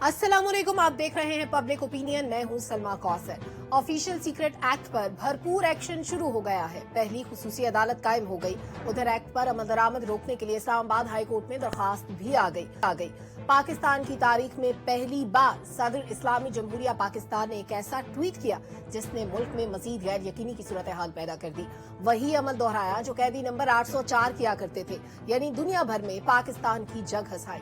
अस्सलाम वालेकुम, आप देख रहे हैं पब्लिक ओपिनियन। मैं हूं Salma Kausar. Official secret act पर भरपूर एक्शन शुरू हो गया है। पहली खुसूसी अदालत कायम हो गई। उधर एक्ट पर अमल दरामद रोकने के लिए इस्लामाबाद हाई कोर्ट में दरखास्त भी आ गई। पाकिस्तान की तारीख में पहली बार सदर इस्लामी जमहूरिया पाकिस्तान ने एक ऐसा ट्वीट किया जिसने मुल्क में मजीद गैर यकीनी की सूरत हाल पैदा कर दी। वही अमल दोहराया जो कैदी नंबर 804 किया करते थे, यानी दुनिया भर में पाकिस्तान की जग हंसाई।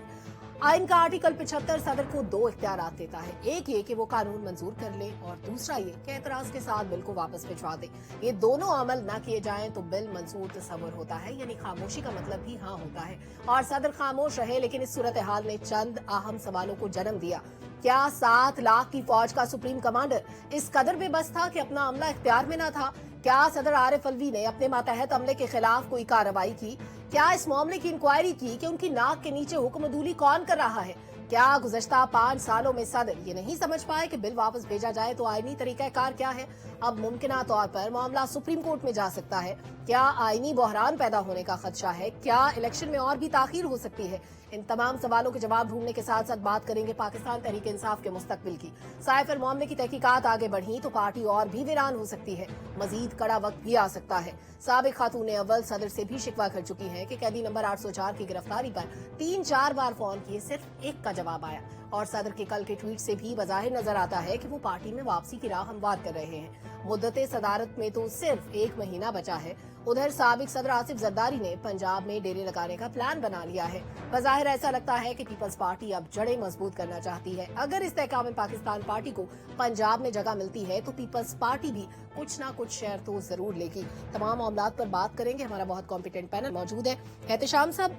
आइन का आर्टिकल 75 सदर को दो इख्तियारात देता है। एक ये कि वो कानून मंजूर कर ले और दूसरा ये कि एतराज के साथ बिल को वापस भिजवा दे। ये दोनों अमल न किए जाएं तो बिल मंजूर तस्वर होता है, यानी खामोशी का मतलब भी हाँ होता है। और सदर खामोश रहे, लेकिन इस सूरत हाल ने चंद अहम सवालों को जन्म दिया। क्या 7 लाख की फौज का सुप्रीम कमांडर इस कदर बेबस था कि अपना अमला इख्तियार में न था? क्या सदर आरिफ अलवी ने अपने मातहत अमले के खिलाफ कोई कार्रवाई की? क्या इस मामले की इंक्वायरी की कि उनकी नाक के नीचे हुक्मदूली कौन कर रहा है? क्या गुज़श्ता 5 सालों में सदर ये नहीं समझ पाए कि बिल वापस भेजा जाए तो आईनी तरीक़ाकार क्या है? अब मुमकिना तौर पर मामला सुप्रीम कोर्ट में जा सकता है। क्या आईनी बहरान पैदा होने का खदशा है? क्या इलेक्शन में और भी ताखीर हो सकती है? इन तमाम सवालों के जवाब ढूंढने के साथ साथ बात करेंगे पाकिस्तान तहरीक इंसाफ के मुस्तकबिल की। साइफर मामले की तहकीकात आगे बढ़ी तो पार्टी और भी वीरान हो सकती है। मजीद कड़ा वक्त भी आ सकता है। साबिक खातून अव्वल सदर से भी शिकवा कर चुकी है कि कैदी नंबर 804 की गिरफ्तारी पर 3-4 बार फोन किए, सिर्फ एक का जवाब आया। और सदर के कल के ट्वीट से भी वजाहिर नजर आता है कि वो पार्टी में वापसी की राह हमवार कर रहे हैं। मुद्दते सदारत में तो सिर्फ 1 महीना बचा है। उधर साबिक सदर आसिफ जरदारी ने पंजाब में डेरे लगाने का प्लान बना लिया है। वजाहिर ऐसा लगता है कि पीपल्स पार्टी अब जड़ें मजबूत करना चाहती है। अगर इस तहकाम पाकिस्तान पार्टी को पंजाब में जगह मिलती है तो पीपल्स पार्टी भी कुछ ना कुछ शेयर तो जरूर लेगी। तमाम मामलात पर बात करेंगे। हमारा बहुत कॉम्पिटेंट पैनल मौजूद है। एहतशाम साहब,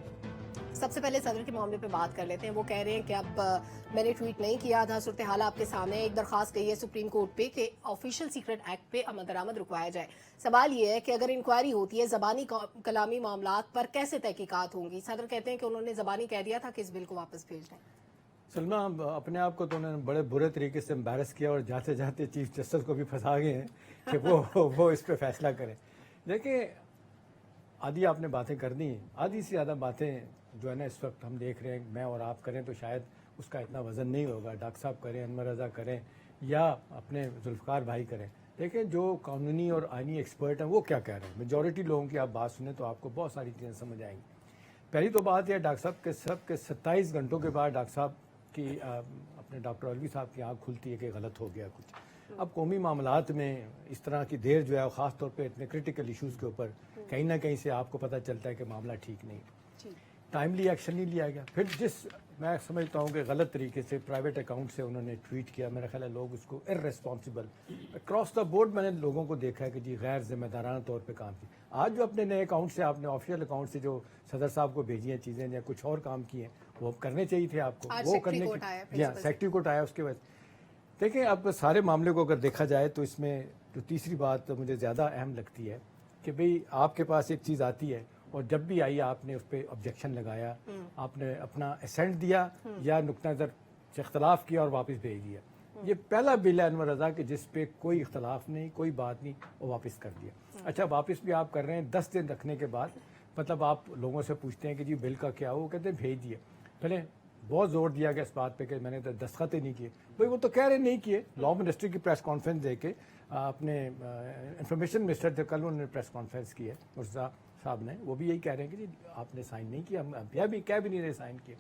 सबसे पहले सदर के मामले पे बात कर लेते हैं। वो कह रहे हैं कि अब मैंने ट्वीट नहीं किया था, सूरत हाल आपके सामने। एक दरखास्त गई है सुप्रीम कोर्ट पे कि ऑफिशियल सीक्रेट एक्ट पे अमल दरामद रुकवाया जाए। सवाल ये है कि अगर इंक्वायरी होती है जबानी कलामी मामलात पर कैसे तहकीकात होंगी? सदर कहते हैं कि उन्होंने जबानी कह दिया था कि इस बिल को वापस भेज दें। सलमा, अपने आप को तो उन्होंने बड़े बुरे तरीके से एम्बैरस किया और जाते जाते चीफ जस्टिस को भी फंसा गए हैं कि वो इस पे फैसला करें। देखिए, आधी आपने बातें कर दी, आधी से ज़्यादा बातें जो है ना इस वक्त हम देख रहे हैं, मैं और आप करें तो शायद उसका इतना वजन नहीं होगा। डॉक्टर साहब करें, अनवर रज़ा करें या अपने जुल्फ़िकार भाई करें। देखिए, जो कानूनी और आइनी एक्सपर्ट हैं वो क्या कह रहे हैं, मेजॉरिटी लोगों की आप बात सुने तो आपको बहुत सारी चीज़ें समझ आएंगी। पहली तो बात यह, डॉक्टर साहब के 27 घंटों के बाद डॉक्टर साहब की अपने डॉक्टर अलवी साहब की आँख खुलती है कि गलत हो गया कुछ। अब कौमी मामलात में इस तरह की देर जो है, ख़ास तौर पे इतने क्रिटिकल इश्यूज़ के ऊपर कहीं ना कहीं से आपको पता चलता है कि मामला ठीक नहीं, टाइमली एक्शन नहीं लिया गया। फिर मैं समझता हूँ कि गलत तरीके से प्राइवेट अकाउंट से उन्होंने ट्वीट किया। मेरा ख्याल है लोग उसको इररेस्पॉन्सिबल, अक्रॉस द बोर्ड मैंने लोगों को देखा है कि जी गैर जिम्मेदाराना तौर पे काम किया। आज जो अपने नए अकाउंट से, आपने ऑफिशियल अकाउंट से जो सदर साहब को भेजी हैं चीज़ें या कुछ और काम किए हैं, वो करने चाहिए थे आपको। वो करने की, जी हाँ, सेक्रेटरी कोर्ट आया उसके बाद। देखिए, अब सारे मामले को अगर देखा जाए तो इसमें जो तीसरी बात तो मुझे ज़्यादा अहम लगती है कि भाई आपके पास एक चीज़ आती है और जब भी आई आपने उस पर ऑब्जेक्शन लगाया, आपने अपना असेंट दिया या नुक्ता नज़र से इख्तलाफ किया और वापस भेज दिया। ये पहला बिल है अनवर रज़ा के जिस पे कोई इख्तलाफ नहीं, कोई बात नहीं, वो वापस कर दिया। अच्छा, वापस भी आप कर रहे हैं 10 दिन रखने के बाद, मतलब आप लोगों से पूछते हैं कि जी बिल का क्या हो, वो कहते हैं भेज दिए। पहले बहुत जोर दिया गया इस बात पे कि मैंने तो दस्तखत ही नहीं किए। भाई वो तो कह रहे नहीं किए। लॉ मिनिस्ट्री की प्रेस कॉन्फ्रेंस दे के अपने इंफॉर्मेशन मिनिस्टर थे, कल उन्होंने प्रेस कॉन्फ्रेंस की है मुर्तज़ा साहब ने, वो भी यही कह रहे हैं कि जी आपने साइन नहीं किया, हम भी कह भी नहीं रहे साइन किए।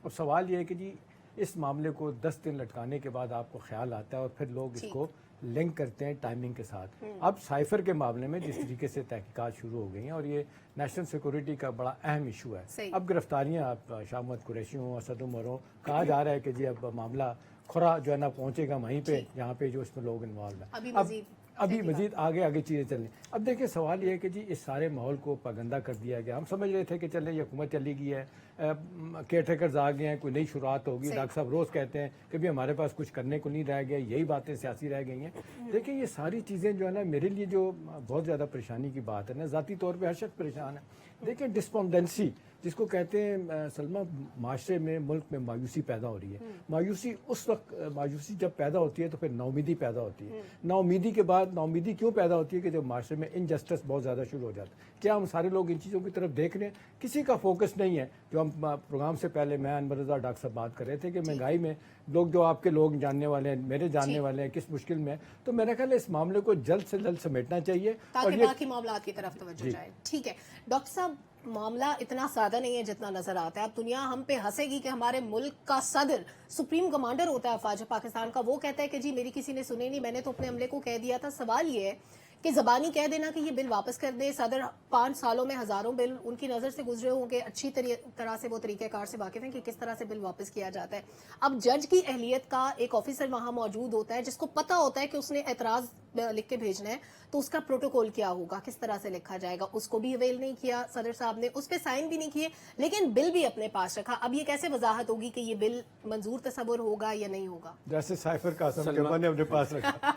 अब सवाल ये है कि जी इस मामले को 10 दिन लटकाने के बाद आपको ख्याल आता है और फिर लोग इसको लिंक करते हैं टाइमिंग के साथ। अब साइफर के मामले में जिस तरीके से तहकीकात शुरू हो गई हैं और ये नेशनल सिक्योरिटी का बड़ा अहम इशू है। अब गिरफ्तारियां, आप शाह महमूद कुरैशी हों, असद उमर हों, कहा जा रहा है कि जी अब मामला खुरा जो है ना पहुंचेगा वहीं पे जहाँ पे जो इसमें लोग इन्वॉल्व हैं। अभी मजीद आगे चीज़ें चलनी। अब देखिए, सवाल ये है कि जी इस सारे माहौल को पागंदा कर दिया गया। हम समझ रहे थे कि चले ये हुकूमत चली गई है, केयर टेकर्स आ गए हैं, कोई नई शुरुआत होगी। डॉक्टर साहब रोज़ कहते हैं कि भी हमारे पास कुछ करने को नहीं रह गया, यही बातें सियासी रह गई हैं। देखिए, ये सारी चीज़ें जो है ना मेरे लिए जो बहुत ज़्यादा परेशानी की बात है ना, ज़ाती तौर पर हर शख्स परेशान है। देखिए, डिस्पोंडेंसी जिसको कहते हैं सलमा, माशरे में, मुल्क में मायूसी पैदा हो रही है। मायूसी उस वक्त, मायूसी जब पैदा होती है तो फिर नाउमीदी पैदा होती है। नाउमीदी के बाद, नाउमीदी क्यों पैदा होती है कि जब माशरे में इनजस्टिस बहुत ज़्यादा शुरू हो जाता है। क्या हम सारे लोग इन चीज़ों की तरफ देख रहे हैं? किसी का फोकस नहीं है। जो प्रोग्राम से पहले मैं अनवर रज़ा डॉक्टर साहब बात कर रहे थे कि महंगाई में लोग जो आपके लोग जानने वाले हैं, मेरे जानने वाले हैं, किस मुश्किल में है, तो मेरा ख्याल है इस मामले को जल्द से जल्द समेटना चाहिए ताकि बाकी मामलात की तरफ तवज्जो जाए। ठीक है डॉक्टर साहब, मामला इतना सादा नहीं है जितना नजर आता है। अब दुनिया हम पे हंसेगी कि हमारे मुल्क का सदर सुप्रीम कमांडर होता है अफवाज पाकिस्तान का, वो कहता है कि जी मेरी किसी ने सुने नहीं, मैंने तो अपने अमले को कह दिया था। सवाल ये है कि जबानी कह देना कि ये बिल वापस कर दे, सदर 5 सालों में हजारों बिल उनकी नजर से गुजरे होंगे, अच्छी तरह से वो तरीकेकार से वाकिफ हैं कि किस तरह से बिल वापस किया जाता है। अब जज की अहलियत का एक ऑफिसर वहां मौजूद होता है जिसको पता होता है कि उसने एतराज लिख के भेजना है, तो उसका प्रोटोकॉल क्या होगा, किस तरह से लिखा जाएगा, उसको भी अवेल नहीं किया सदर साहब ने, उस पर साइन भी नहीं किए, लेकिन बिल भी अपने पास रखा। अब ये कैसे वजाहत होगी कि ये बिल मंजूर तस्वुर होगा या नहीं होगा? जैसे साइफर कासम ने अपने पास रखा।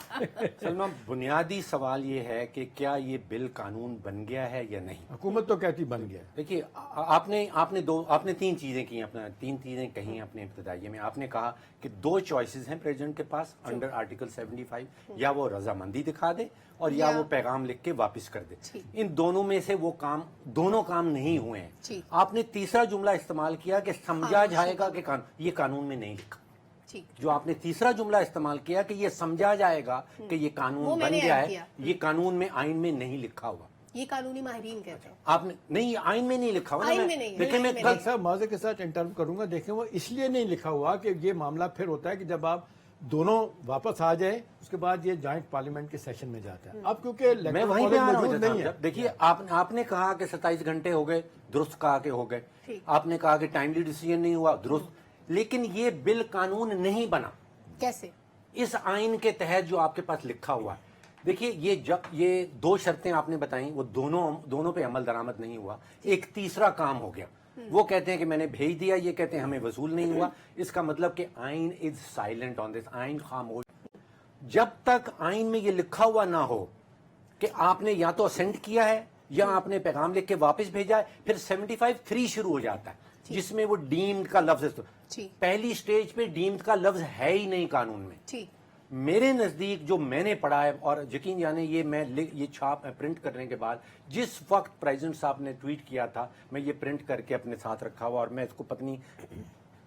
सलमा, बुनियादी सवाल ये है कि क्या ये बिल कानून बन गया है या नहीं। हुकूमत तो कहती बन गया। देखिए, आपने 3 चीजें की, अपना 3 चीजें कही अपने इब्तिदाइये में। आपने कहा कि 2 चॉइसेस हैं प्रेसिडेंट के पास अंडर आर्टिकल 75, या वो रजामंदी दिखा दे और या वो पैगाम लिख के वापस कर दे। इन दोनों में से वो दोनों काम नहीं हुए हैं। आपने तीसरा जुमला इस्तेमाल किया कि समझा जाएगा कि ये कानून में नहीं लिखा। जो आपने तीसरा जुमला इस्तेमाल किया कि ये समझा जाएगा कि ये कानून बन गया है, ये कानून में, आइन में नहीं लिखा हुआ। ये कानूनी माहिरीन कहते हैं। आपने नहीं, आइन में नहीं लिखा हुआ। लेकिन मैं डॉक्टर साहब मौजे के साथ इंटरव्यू करूंगा, देखें वो इसलिए नहीं लिखा हुआ कि ये मामला फिर होता है कि जब आप दोनों वापस आ जाए उसके बाद ये जॉइंट पार्लियामेंट के सेशन में जाता है। अब क्योंकि मैं वहीं पे आ रहा हूं। देखिए, आपने कहा कि 27 घंटे हो गए, दुरुस्त कहा कि हो गए। आपने कहा कि टाइमली डिसीजन नहीं हुआ, दुरुस्त। लेकिन ये बिल कानून नहीं बना। कैसे? इस आइन के तहत जो आपके पास लिखा हुआ है। देखिए, ये 2 शर्तें आपने बताई, वो दोनों पे अमल दरामद नहीं हुआ। एक तीसरा काम हो गया, वो कहते हैं कि मैंने भेज दिया, ये कहते हैं हमें वसूल नहीं हुआ। इसका मतलब कि आइन इज साइलेंट ऑन दिस, आइन खामोश। जब तक आइन में ये लिखा हुआ ना हो कि आपने या तो असेंट किया है या आपने पैगाम लिख के वापस भेजा है, फिर 75(3) शुरू हो जाता है, जिसमें वो डीम्ड का लफ्ज, पहली स्टेज पे डीम्ड का लफ्ज है ही नहीं कानून में। मेरे नजदीक जो मैंने पढ़ा है, और यकीन जाने ये छाप प्रिंट करने के बाद जिस वक्त प्रेसिडेंट साहब ने ट्वीट किया था, मैं ये प्रिंट करके अपने साथ रखा हुआ और मैं इसको पत्नी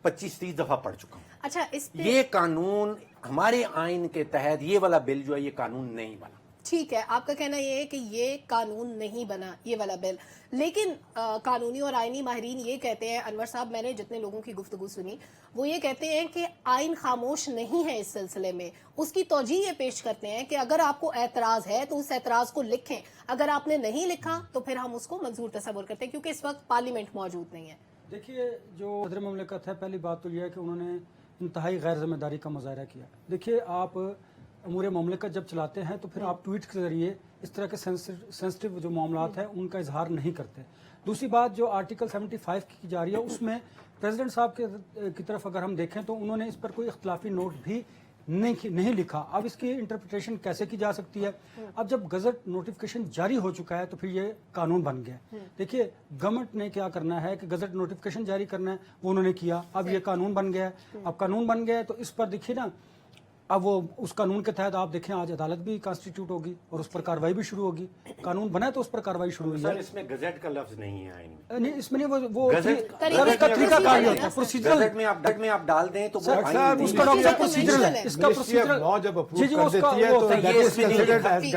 25-30 दफा पढ़ चुका हूँ। अच्छा, ये कानून हमारे आइन के तहत, ये वाला बिल जो है, ये कानून नहीं बना। ठीक है, आपका कहना ये है कि ये कानून नहीं बना, ये वाला बिल। लेकिन कानूनी और आईनी माहिरीन ये कहते हैं, अनवर साहब, मैंने जितने लोगों की गुफ्तगू सुनी, वो ये कहते हैं कि आइन खामोश नहीं है इस सिलसिले में। उसकी तौजीह ये पेश करते हैं कि अगर आपको एतराज है तो उस एतराज को लिखें, अगर आपने नहीं लिखा तो फिर हम उसको मंजूर तस्वुर करते हैं, क्योंकि इस वक्त पार्लियामेंट मौजूद नहीं है। देखिए, जो सदर मुमलिकत है, पहली बात तो यह है कि उन्होंने इंतहाई गैर जिम्मेदारी का मुजाहरा किया। देखिए, आप अमूर मुमलिकत जब चलाते हैं तो फिर आप ट्वीट के जरिए इस तरह के सेंसिटिव जो मामलात हैं उनका इजहार नहीं करते। दूसरी बात, जो आर्टिकल 75 की जा रही है, उसमें प्रेसिडेंट साहब की तरफ अगर हम देखें तो उन्होंने इस पर कोई इख्तलाफी नोट भी नहीं लिखा। अब इसकी इंटरप्रिटेशन कैसे की जा सकती है? अब जब गजट नोटिफिकेशन जारी हो चुका है तो फिर ये कानून बन गया। देखिए, गवर्नमेंट ने क्या करना है कि गजट नोटिफिकेशन जारी करना है, वो उन्होंने किया, अब ये कानून बन गया है। अब कानून बन गया है तो इस पर देखिए ना, अब वो उस कानून के तहत आप देखें आज अदालत भी कॉन्स्टिट्यूट होगी और उस पर कार्रवाई भी शुरू होगी। कानून बना है तो उस पर कार्रवाई शुरू हुई है। इसमें गजट का लफ्ज नहीं है आइन में। नहीं, इसमें नहीं, वो तरीका में आप डाल दें तो उसका प्रोसीजरल है, इसका प्रोसीजरल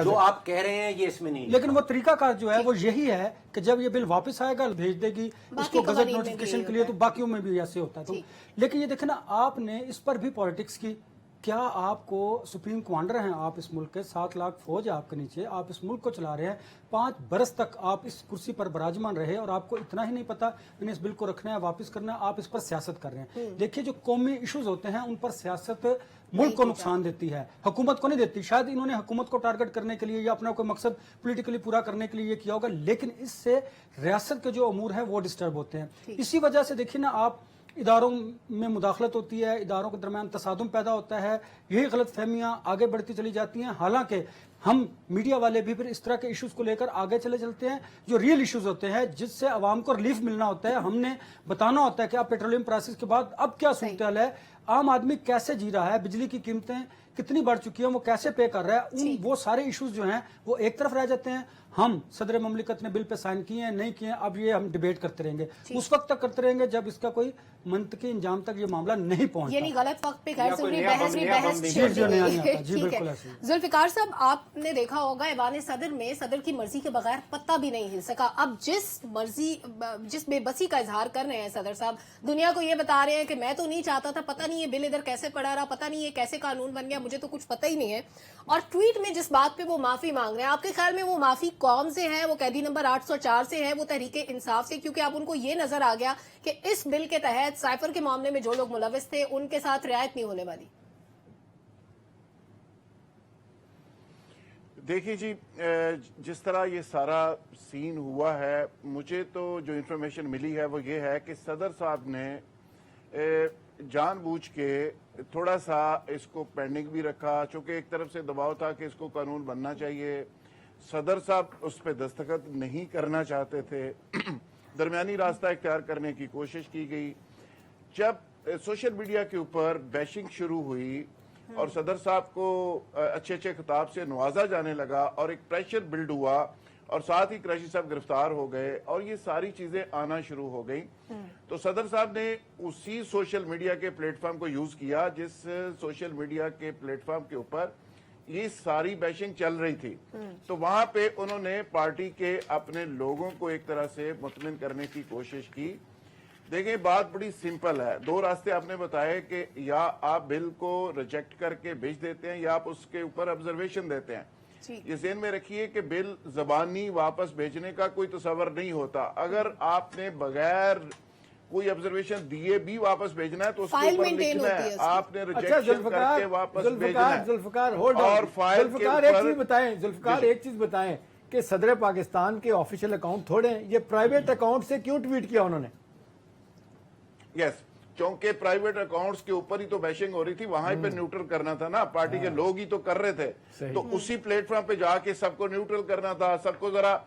जो आप कह रहे हैं ये इसमें नहीं। लेकिन वो तरीकाकार जो है वो यही है कि जब ये बिल वापस आएगा, भेज देगी इसको गजट नोटिफिकेशन के लिए, तो बाकियों में भी ऐसे होता है। तो लेकिन ये देखे ना, आपने इस पर भी पॉलिटिक्स की। क्या आपको सुप्रीम कमांडर हैं आप इस मुल्क के, 7 लाख फौज है आपके नीचे, आप इस मुल्क को चला रहे हैं, 5 बरस तक आप इस कुर्सी पर विराजमान रहे और आपको इतना ही नहीं पता मैंने इस बिल को रखना है, वापस करना है, आप इस पर सियासत कर रहे हैं। देखिए, जो कौमी इश्यूज होते हैं उन पर सियासत मुल्क को नुकसान देती है, हुकूमत को नहीं देती। शायद इन्होंने हुकूमत को टारगेट करने के लिए या अपना कोई मकसद पॉलिटिकली पूरा करने के लिए ये किया होगा, लेकिन इससे रियासत के जो अमूर हैं वो डिस्टर्ब होते हैं। इसी वजह से देखिए ना, आप इदारों में मुदाखलत होती है, इदारों के दरमियान तसादुम पैदा होता है, यही गलत फहमियाँ आगे बढ़ती चली जाती हैं। हालांकि हम मीडिया वाले भी फिर इस तरह के इश्यूज को लेकर आगे चले चलते हैं, जो रियल इश्यूज होते हैं जिससे आवाम को रिलीफ मिलना होता है। हमने बताना होता है कि अब पेट्रोलियम प्राइसेस के बाद अब क्या सूरत हाल है, आम आदमी कैसे जी रहा है, बिजली की कीमतें कितनी बढ़ चुकी है, वो कैसे पे कर रहा है, वो सारे इश्यूज जो हैं वो एक तरफ रह जाते हैं। हम सदर ममलिकत ने बिल पे साइन किए हैं नहीं किए हैं, अब ये हम डिबेट करते रहेंगे, उस वक्त तक करते रहेंगे जब इसका कोई मंतकी इंजाम तक ये मामला नहीं पहुंचता। यानी गलत वक्त पे गैर या कोई जरूरी नया बहस बम, भी नया बहस बम नहीं छिड़ जो नया नहीं दी। आता। जी, ठीक बिल्कुल है ऐसे ही। जुल्फिकार साहब, आपने देखा होगा ऐवान सदर में सदर की मर्जी के बगैर पत्ता भी नहीं हिल सका। अब जिस बेबसी का इजहार कर रहे हैं सदर साहब, दुनिया को ये बता रहे हैं कि मैं तो नहीं चाहता था, पता नहीं ये बिल इधर कैसे पड़ा रहा, पता नहीं ये कैसे कानून बन गया, मुझे तो कुछ पता ही नहीं है। और ट्वीट में जिस बात पे वो माफी मांग रहे हैं, आपके ख्याल में वो माफी कौन से है? वो कैदी नंबर 804 से है, वो तहरीके इंसाफ से? क्योंकि अब उनको ये नजर आ गया कि इस बिल के तहत साइफर के मामले में जो लोग मुलविस थे उनके साथ रियायत नहीं होने वाली। देखिए जी, जिस तरह ये सारा सीन हुआ है, मुझे तो जो इन्फॉर्मेशन मिली है वो ये है कि सदर साहब ने जानबूझ के थोड़ा सा इसको पेंडिंग भी रखा, चूंकि एक तरफ से दबाव था कि इसको कानून बनना चाहिए। सदर साहब उस पर दस्तखत नहीं करना चाहते थे। दरमियानी रास्ता इख्तियार करने की कोशिश की गई। जब सोशल मीडिया के ऊपर बैशिंग शुरू हुई और सदर साहब को अच्छे अच्छे खिताब से नवाजा जाने लगा और एक प्रेशर बिल्ड हुआ और साथ ही क्रैशी साहब गिरफ्तार हो गए और ये सारी चीजें आना शुरू हो गई, तो सदर साहब ने उसी सोशल मीडिया के प्लेटफॉर्म को यूज किया जिस सोशल मीडिया के प्लेटफॉर्म के ऊपर ये सारी बैशिंग चल रही थी। तो वहां पे उन्होंने पार्टी के अपने लोगों को एक तरह से मुतमिन करने की कोशिश की। देखिए, बात बड़ी सिंपल है। दो रास्ते आपने बताए कि या आप बिल को रिजेक्ट करके भेज देते हैं या आप उसके ऊपर ऑब्जर्वेशन देते हैं। ये ज़हन में रखिए कि बिल ज़बानी वापस भेजने का कोई तस्वर नहीं होता। अगर आपने बगैर कोई ऑब्जर्वेशन दिए भी वापस भेजना है तो उसके ऊपर लिखना है आपने रिजेक्शन करके वापस भेजना है। जुल्फिकार होल्ड और फाइल के जुल्फिकार एक ऊपर चीज बताएं, जुल्फिकार एक चीज बताएं कि सदर पाकिस्तान के ऑफिशियल अकाउंट थोड़े हैं, ये प्राइवेट अकाउंट से क्यों ट्वीट किया उन्होंने? यस, क्योंकि प्राइवेट अकाउंट्स के ऊपर ही तो बैशिंग हो रही थी, वहां पे न्यूट्रल करना था ना, पार्टी के लोग ही तो कर रहे थे। तो उसी प्लेटफॉर्म पे जाके सबको न्यूट्रल करना था, सबको जरा।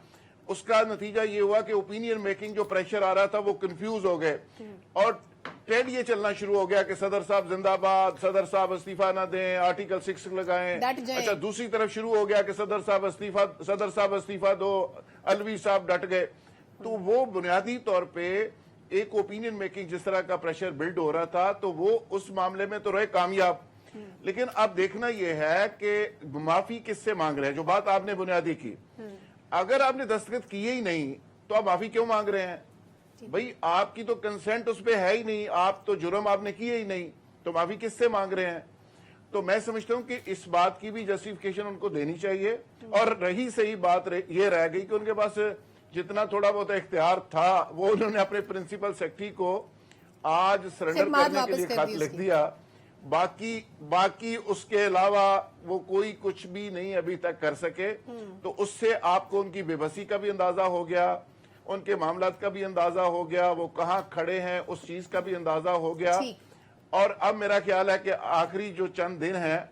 उसका नतीजा ये हुआ कि ओपिनियन मेकिंग जो प्रेशर आ रहा था वो कंफ्यूज हो गए और ट्रेंड ये चलना शुरू हो गया कि सदर साहब जिंदाबाद, सदर साहब इस्तीफा ना दें, आर्टिकल 6 लगाएं। अच्छा, दूसरी तरफ शुरू हो गया कि सदर साहब इस्तीफा दो, अलवी साहब डट गए। तो वो बुनियादी तौर पे एक ओपिनियन मेकिंग जिस तरह का प्रेशर बिल्ड हो रहा था, तो वो उस मामले में तो रहे कामयाब। लेकिन अब देखना यह है कि माफी किससे मांग रहे हैं, जो बात आपने बुनियादी की। अगर आपने दस्तखत किए ही नहीं तो आप माफी क्यों मांग रहे हैं? भाई, आपकी तो कंसेंट उस पर है ही नहीं, आप तो जुर्म आपने किए ही नहीं, तो माफी किससे मांग रहे हैं? तो मैं समझता हूं कि इस बात की भी जस्टिफिकेशन उनको देनी चाहिए। और रही सही बात ये रह गई कि उनके पास जितना थोड़ा बहुत इख्तियार था वो उन्होंने अपने प्रिंसिपल सेक्रेटरी को आज सरेंडर करने के लिए खत लिख दिया। बाकी उसके अलावा वो कोई कुछ भी नहीं अभी तक कर सके। तो उससे आपको उनकी बेबसी का भी अंदाजा हो गया, उनके मामलात का भी अंदाजा हो गया, वो कहाँ खड़े हैं उस चीज का भी अंदाजा हो गया। और अब मेरा ख्याल है कि आखिरी जो चंद दिन हैं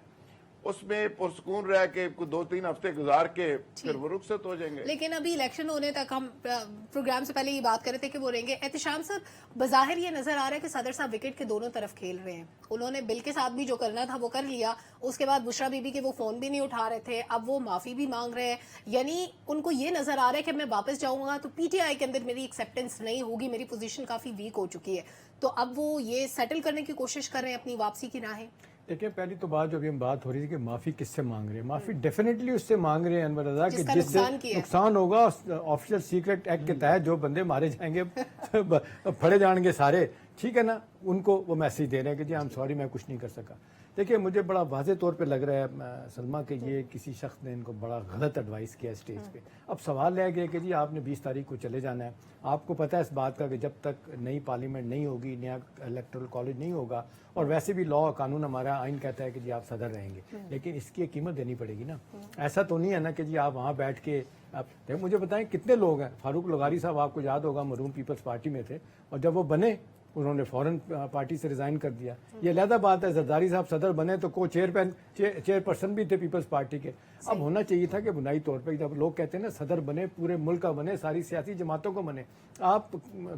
उसमें पुरसकून रह के 2-3 हफ्ते गुजार के फिर वो रुखसत हो जाएंगे। लेकिन अभी इलेक्शन होने तक हम प्रोग्राम से पहले ये बात कर रहे थे कि वो रहेंगे। एहतशाम साहब, बज़ाहिर ये नजर आ रहा है कि सदर साहब विकेट के दोनों तरफ खेल रहे हैं। उन्होंने बिल के साथ भी जो करना था वो कर लिया, उसके बाद बुशरा बीबी के वो फोन भी नहीं उठा रहे थे, अब वो माफी भी मांग रहे हैं। यानी उनको ये नजर आ रहा है कि मैं वापस जाऊंगा तो पीटीआई के अंदर मेरी एक्सेप्टेंस नहीं होगी, मेरी पोजीशन काफी वीक हो चुकी है। तो अब वो ये सेटल करने की कोशिश कर रहे हैं अपनी वापसी की राहें। देखिए, पहली तो बात जो अभी हम बात हो रही थी कि माफी किससे मांग रहे हैं, माफी डेफिनेटली उससे मांग रहे हैं अनवर रजा कि जिससे नुकसान होगा ऑफिशियल सीक्रेट एक्ट के तहत जो बंदे मारे जाएंगे फड़े जाएंगे सारे, ठीक है ना, उनको वो मैसेज दे रहे हैं कि जी आई एम सॉरी, मैं कुछ नहीं कर सका। देखिए, मुझे बड़ा वाज़े तौर पे लग रहा है सलमा कि ये किसी शख्स ने इनको बड़ा गलत एडवाइस किया स्टेज पे। अब सवाल रह गया कि जी आपने 20 तारीख को चले जाना है, आपको पता है इस बात का कि जब तक नई पार्लियामेंट नहीं होगी, नया इलेक्टोरल कॉलेज नहीं होगा, और वैसे भी लॉ कानून हमारा आइन कहता है कि जी आप सदर रहेंगे, लेकिन इसकी एक कीमत देनी पड़ेगी ना। ऐसा तो नहीं है ना कि जी आप वहाँ बैठ के आप मुझे बताएं कितने लोग हैं। फारूक लगारी साहब आपको याद होगा मरूम पीपल्स पार्टी में थे, और जब वो बने उन्होंने फौरन पार्टी से रिजाइन कर दिया। ये अलग बात है, जरदारी साहब सदर बने तो को चेयरपर्सन भी थे पीपल्स पार्टी के। अब होना चाहिए था कि बुनियादी तौर पे जब लोग कहते हैं ना सदर बने, पूरे मुल्क का बने, सारी सियासी जमातों को बने, आप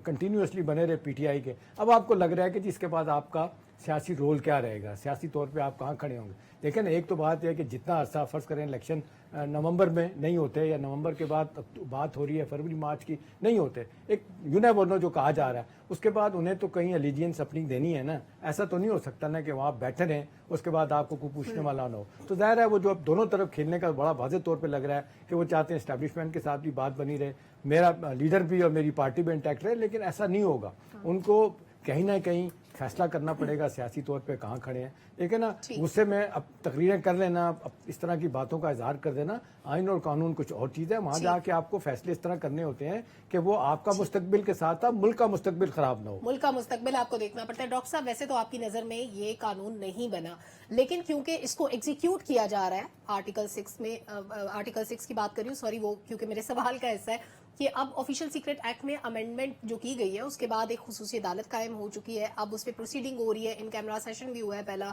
कंटिन्यूसली बने रहे पीटीआई के। अब आपको लग रहा है कि जिसके बाद आपका सियासी रोल क्या रहेगा, सियासी तौर पे आप कहाँ खड़े होंगे। देखिए ना, एक तो बात यह है कि जितना अरसा फर्ज करें इलेक्शन नवंबर में नहीं होते या नवंबर के बाद बात हो रही है फरवरी मार्च की नहीं होते, एक यूनिवर्नो जो कहा जा रहा है, उसके बाद उन्हें तो कहीं एलिजियंस अपनी देनी है ना। ऐसा तो नहीं हो सकता ना कि वहाँ बैठे रहें उसके बाद आपको कोई पूछने वाला ना हो। तो जाहिर है वो जो अब दोनों तरफ खेलने का बड़ा वाज़ेह तौर पे लग रहा है कि वो चाहते हैं एस्टैब्लिशमेंट के साथ भी बात बनी रहे, मेरा लीडर भी और मेरी पार्टी भी इंटैक्ट रहे, लेकिन ऐसा नहीं होगा। उनको कहीं ना कहीं फैसला करना पड़ेगा सियासी तौर पे कहाँ खड़े हैं। लेकिन ना उससे में अब तकरीरें कर लेना, अब इस तरह की बातों का इजहार कर देना, आइन और कानून कुछ और चीज़ है। वहाँ जाके आपको फैसले इस तरह करने होते हैं कि वो आपका मुस्तकबिल के साथ साथ मुल्क का मुस्तकबिल खराब ना हो। मुल्क का मुस्तकबिल आपको देखना पड़ता है। डॉक्टर साहब, वैसे तो आपकी नजर में ये कानून नहीं बना, लेकिन क्योंकि इसको एग्जीक्यूट किया जा रहा है आर्टिकल 6 में, आर्टिकल 6 की बात कर रही हूँ, सॉरी, वो क्योंकि मेरे सवाल का हिस्सा है कि अब ऑफिशियल सीक्रेट एक्ट में अमेंडमेंट जो की गई है उसके बाद एक खुसूसी अदालत कायम हो चुकी है, अब उस पर प्रोसीडिंग हो रही है, इन कैमरा सेशन भी हुआ है पहला,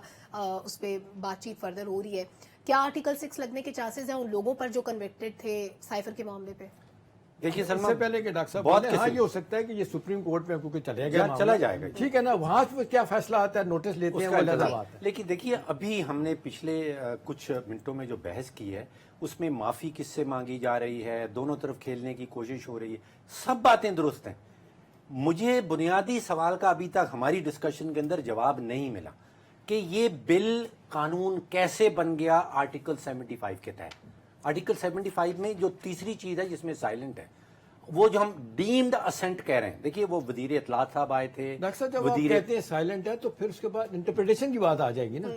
उस पर बातचीत फर्दर हो रही है। क्या आर्टिकल 6 लगने के चांसेस हैं उन लोगों पर जो कन्विक्टेड थे साइफर के मामले पे? देखिए इससे सलमान, पहले कि डॉक्टर साहब बहुत बोले, हाँ किस्म- ये हो सकता है कि ये सुप्रीम कोर्ट में क्योंकि चले गया चला जाएगा। ठीक है ना, वहां से क्या फैसला आता है, नोटिस लेते हैं, वो अलग उसका बात है। लेकिन देखिए, अभी हमने पिछले कुछ मिनटों में जो बहस की है उसमें माफी किससे मांगी जा रही है, दोनों तरफ खेलने की कोशिश हो रही है, सब बातें दुरुस्त हैं। मुझे बुनियादी सवाल का अभी तक हमारी डिस्कशन के अंदर जवाब नहीं मिला कि ये बिल कानून कैसे बन गया आर्टिकल 75 के तहत। आर्टिकल 75 में जो तीसरी चीज है जिसमें साइलेंट है, वो जो हम डीम्ड असेंट कह रहे हैं, देखिए वो वजीर इत्तलात साहब आए थे, डॉक्टर साहब जब आप कहते हैं साइलेंट है तो फिर उसके बाद इंटरप्रिटेशन की बात आ जाएगी ना।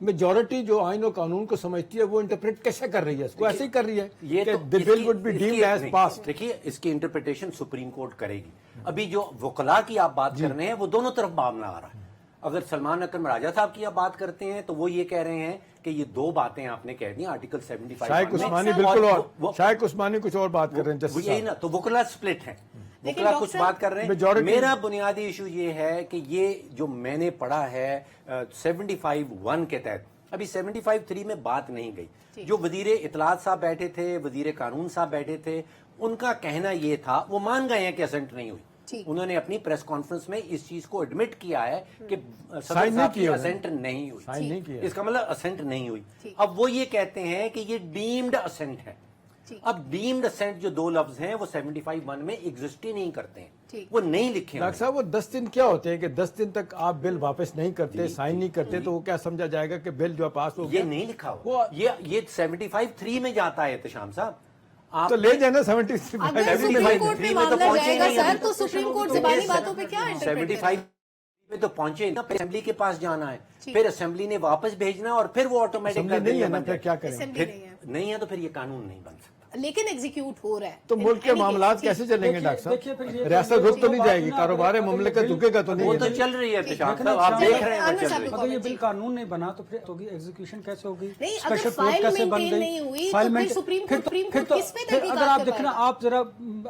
मेजोरिटी जो आइन और कानून को समझती है वो इंटरप्रेट कैसे कर रही है, इसको ऐसे ही कर रही है ये कि तो the bill would be deemed as passed. देखिए, इसकी इंटरप्रिटेशन सुप्रीम कोर्ट करेगी। अभी जो वकला की आप बात कर रहे हैं वो दोनों तरफ मामला आ रहा है। अगर सलमान अकरम राजा साहब की आप बात करते हैं तो वो ये कह रहे हैं कि ये दो बातें आपने कह दी आर्टिकल 75 शाइक उस्मानी बिल्कुल और शाइक उस्मानी कुछ और बात कर रहे हैं जस्टिस यही ना, तो वकला स्प्लिट है, लेकिन वकला डॉक्टर कुछ बात कर रहे हैं। majority- मेरा बुनियादी इशू ये है कि ये जो मैंने पढ़ा है 75(1) के तहत, अभी 75(3) में बात नहीं गई। जो वजीर इत्तलात साहब बैठे थे, वजीर कानून साहब बैठे थे, उनका कहना ये था, वो मान गए हैं कि असेंट नहीं हुई। उन्होंने अपनी प्रेस कॉन्फ्रेंस में इस चीज को एडमिट किया है कि सदर साहब की असेंट नहीं हुई। साइन नहीं किया। इसका मतलब असेंट नहीं हुई। अब वो ये कहते हैं कि ये डीम्ड असेंट है। अब डीम्ड असेंट जो दो लफ्ज हैं वो 75(1) में एग्जिस्ट ही नहीं करते हैं, वो नहीं लिखे हैं। डॉक्टर साहब वो 10 दिन क्या होते हैं कि 10 दिन तक आप बिल वापस नहीं करते, साइन नहीं करते, तो वो क्या समझा जाएगा कि बिल जो पास हो ये गया? नहीं लिखा हुआ, ये 75(3) में जाता है एहतशाम साहब। आप तो ले जाना 75 अगर सुप्रीम कोर्ट में मामला जाएगा सर, तो सुप्रीम कोर्ट ज़बानी बातों पे क्या इंटरप्रेट 75 में तो पहुंचे ना, असेंबली के पास जाना है, फिर असेंबली ने वापस भेजना और फिर वो ऑटोमेटिक असेंबली नहीं है ना, फिर क्या करें? असेंबली नहीं है, नहीं है तो फिर ये कानून नहीं बन सकता। लेकिन एग्जीक्यूट हो रहा है। तो मुल्क के मामलात कैसे चलेंगे डॉक्टर देखिए, फिर साहब? ये- रियासत रुक तो नहीं जाएगी, कारोबार मुमलिकत रुकेगा तो नहीं वो है तो ना? चल रही है एहतशाम देखना, साहब, आप देख रहे हैं वो आनंद चल साहब रही है। अगर ये बिल कानून नहीं बना तो फिर होगी एग्जीक्यूशन कैसे होगी, नहीं, अगर स्पेशल फाइल कोर्ट कैसे बन मेंटेन गई, नहीं हुई, तो फाइल फिर मेंटेन- सुप्रीम फिर कोर्ट- तो- सुप्रीम फिर कोर्ट तो- किस पे फिर तहकीकात अगर आप देखना, करवाएगा? आप जरा